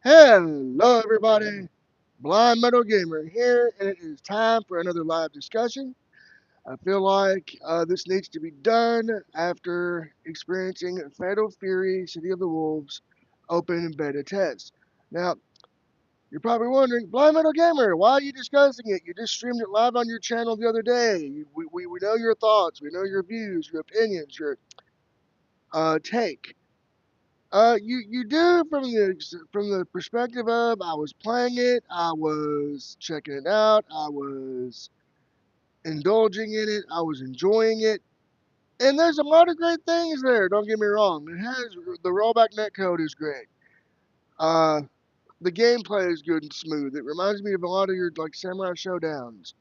Hello, everybody. Blind Metal Gamer here, and it is time for another live discussion. I feel like this needs to be done after experiencing Fatal Fury City of the Wolves open beta test. Now, you're probably wondering, Blind Metal Gamer, why are you discussing it? You just streamed it live on your channel the other day. We know your thoughts, we know your views, your opinions, your take. You do from the perspective of I was playing it, I was checking it out, I was indulging in it, I was enjoying it, and there's a lot of great things there. Don't get me wrong. It has the rollback netcode is great. Uh, the gameplay is good and smooth. It reminds me of a lot of your like Samurai Showdowns,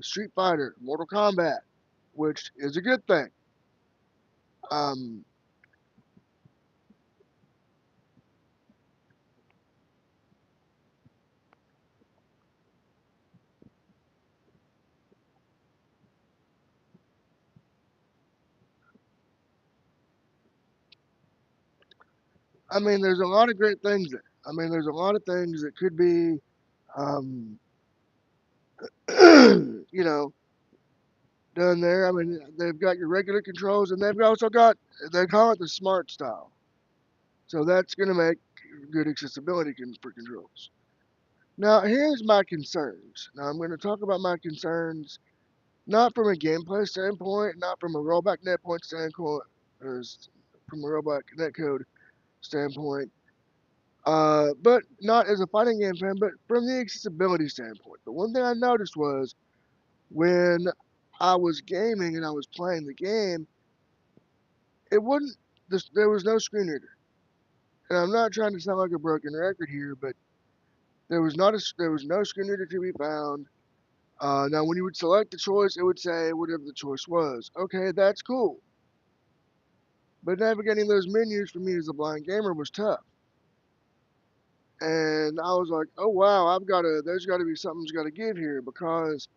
Street Fighter, Mortal Kombat, which is a good thing. Um, I mean, there's a lot of great things there. I mean, there's a lot of things that could be um, you know, done there. I mean, they've got your regular controls, and they've also got they call it the smart style. So that's going to make good accessibility for controls. Now, here's my concerns. Now, I'm going to talk about my concerns not from a gameplay standpoint, not from a rollback net point standpoint, or from a rollback netcode standpoint, but not as a fighting game fan, but from the accessibility standpoint. The one thing I noticed was when I was gaming and I was playing the game, it wouldn't. There was no screen reader, and I'm not trying to sound like a broken record here, but there was no screen reader to be found. Now, when you would select the choice, it would say whatever the choice was. Okay, that's cool, but navigating those menus for me as a blind gamer was tough, and I was like, oh wow, there's got to be something's got to give here because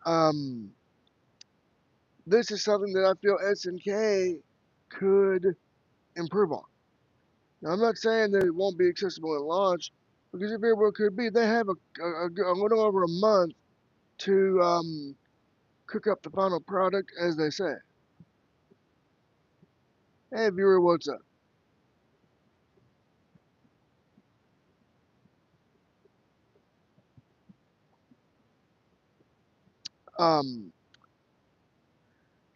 um, this is something that I feel SNK could improve on. Now, I'm not saying that it won't be accessible at launch, because it very well could be. They have a little over a month to cook up the final product, as they say. Hey, viewer, what's up? Um,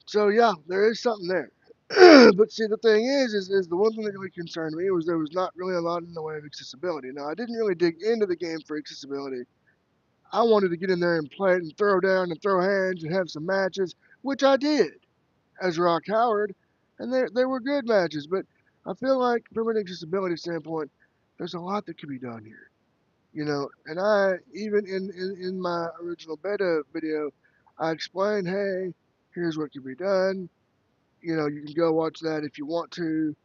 so yeah, there is something there. But see, the thing is the one thing that really concerned me was there was not really a lot in the way of accessibility. Now, I didn't really dig into the game for accessibility. I wanted to get in there and play it and throw down and throw hands and have some matches, which I did as Rock Howard, and they were good matches. But I feel like from an accessibility standpoint, there's a lot that could be done here. And I even in my original beta video, I explained, hey, here's what can be done. You can go watch that if you want to.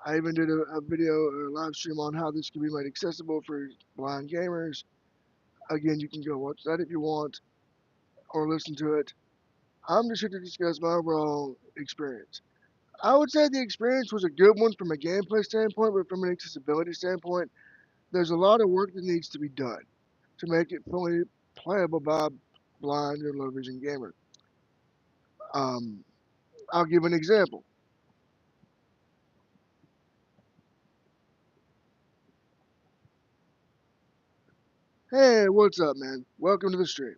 I even did a video or a live stream on how this can be made accessible for blind gamers. Again, you can go watch that if you want or listen to it. I'm just here to discuss my overall experience. I would say the experience was a good one from a gameplay standpoint, but from an accessibility standpoint, there's a lot of work that needs to be done to make it fully playable by blind or low vision gamer. Um, I'll give an example. Hey, what's up, man? Welcome to the stream.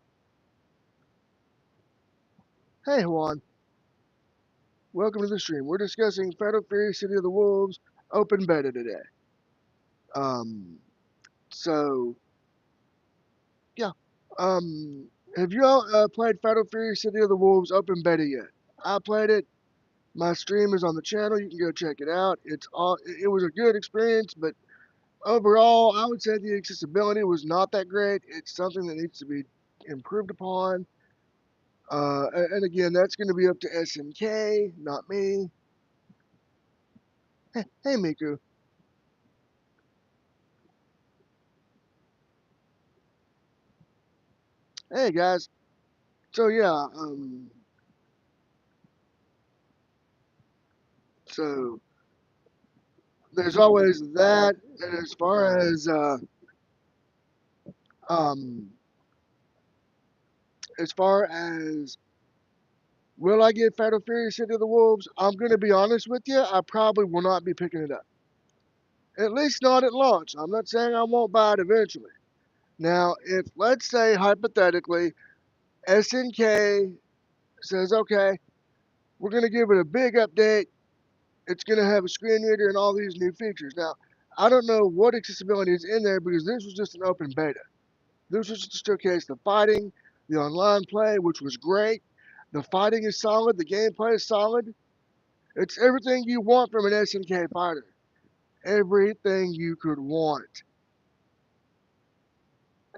Hey, Juan. Welcome to the stream. We're discussing Fatal Fury City of the Wolves open beta today. Um, so yeah. Um, have you all played Fatal Fury City of the Wolves open beta yet? I played it. My stream is on the channel. You can go check it out. It was a good experience, but overall, I would say the accessibility was not that great. It's something that needs to be improved upon. And again, that's going to be up to SNK, not me. Hey, Miku. Hey, guys. So yeah, so there's always that. And um, as far as will I get Fatal Fury City of the Wolves, I'm going to be honest with you. I probably will not be picking it up. At least not at launch. I'm not saying I won't buy it eventually. Now, if let's say hypothetically SNK says, okay, we're going to give it a big update. It's going to have a screen reader and all these new features. Now, I don't know what accessibility is in there because this was just an open beta. This was just to showcase the fighting, the online play, which was great. The fighting is solid. The gameplay is solid. It's everything you want from an SNK fighter. Everything you could want.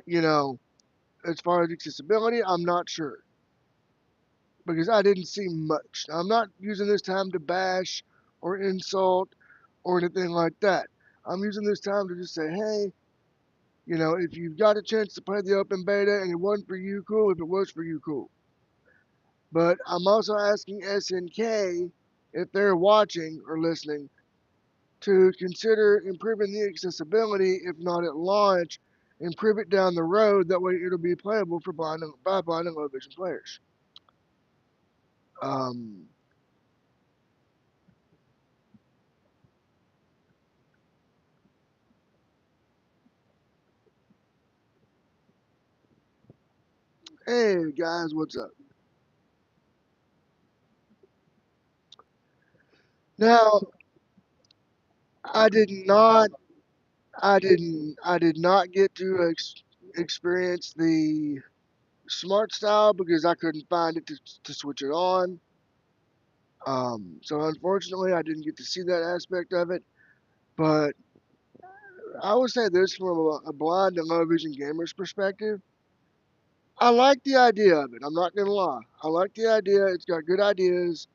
You know, as far as accessibility, I'm not sure because I didn't see much. Now, I'm not using this time to bash or insult or anything like that. I'm using this time to just say, hey, if you've got a chance to play the open beta and it wasn't for you, cool. If it was for you, cool. But I'm also asking SNK if they're watching or listening to consider improving the accessibility, if not at launch, improve it down the road. That way it'll be playable for blind and low vision players. Um, hey guys, what's up? Now, I did not, I did not get to experience the smart style because I couldn't find it to switch it on. So unfortunately, I didn't get to see that aspect of it. But I would say this from a blind and low vision gamer's perspective. I like the idea of it. I'm not gonna lie. I like the idea. It's got good ideas.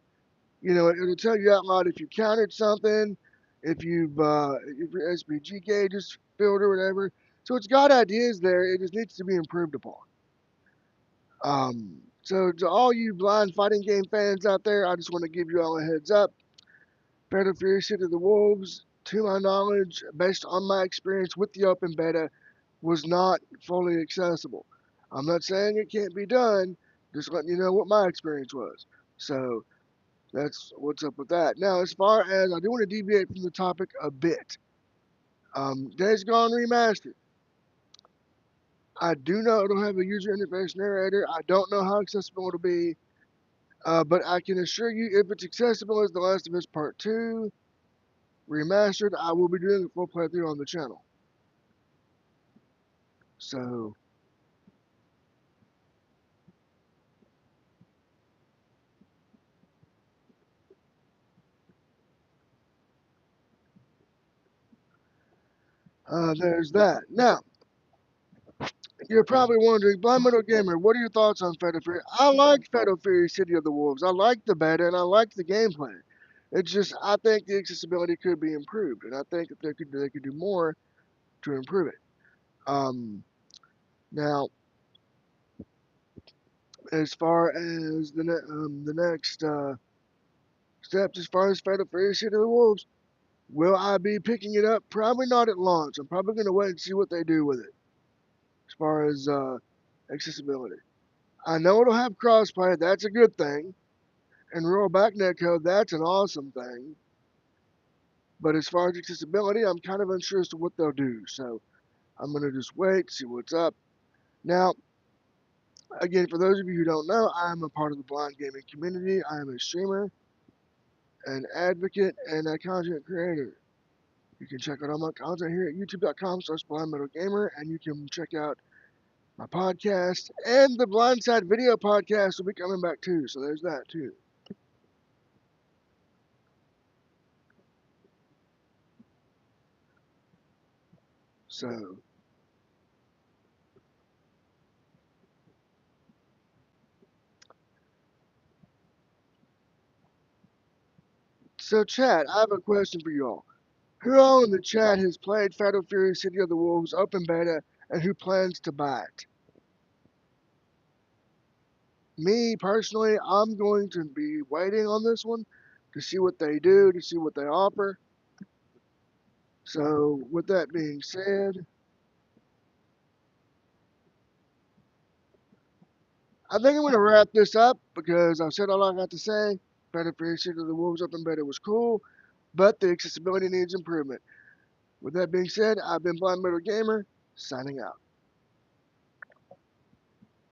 It'll tell you out loud if you counted something, if your SPG gauge is filled or whatever. So it's got ideas there. It just needs to be improved upon. So to all you blind fighting game fans out there, I just want to give you all a heads up. Fatal Fury City of the Wolves, to my knowledge, based on my experience with the open beta, was not fully accessible. I'm not saying it can't be done, just letting you know what my experience was. So that's what's up with that. Now, as far as I do want to deviate from the topic a bit, Days Gone Remastered. I do know it'll have a user interface narrator. I don't know how accessible it'll be, but I can assure you, if it's accessible as The Last of Us Part 2 Remastered, I will be doing a full playthrough on the channel. So, there's that. Now, you're probably wondering, Blind Metal Gamer, what are your thoughts on Fatal Fury? I like Fatal Fury City of the Wolves. I like the beta and I like the gameplay. It's just I think the accessibility could be improved, and I think that they could do more to improve it. Um, Now, as far as the next steps, as far as Fatal Fury City of the Wolves, will I be picking it up? Probably not at launch. I'm probably going to wait and see what they do with it as far as accessibility. I know it'll have crossplay. That's a good thing. And rollback netcode, that's an awesome thing. But as far as accessibility, I'm kind of unsure as to what they'll do. So I'm going to just wait, see what's up. Now, again, for those of you who don't know, I'm a part of the blind gaming community. I am a streamer, an advocate, and a content creator. You can check out all my content here at youtube.com/blindmetalgamer, and you can check out my podcast and the Blindside video podcast will be coming back too. So there's that too. So, so chat, I have a question for you all. Who all in the chat has played Fatal Fury City of the Wolves open beta and who plans to buy it? Me personally, I'm going to be waiting on this one to see what they do, to see what they offer. So, with that being said, I think I'm going to wrap this up because I've said all I got to say. Better for City of the Wolves Open Beta was cool, but the accessibility needs improvement. With that being said, I've been Blind Metal Gamer, signing out.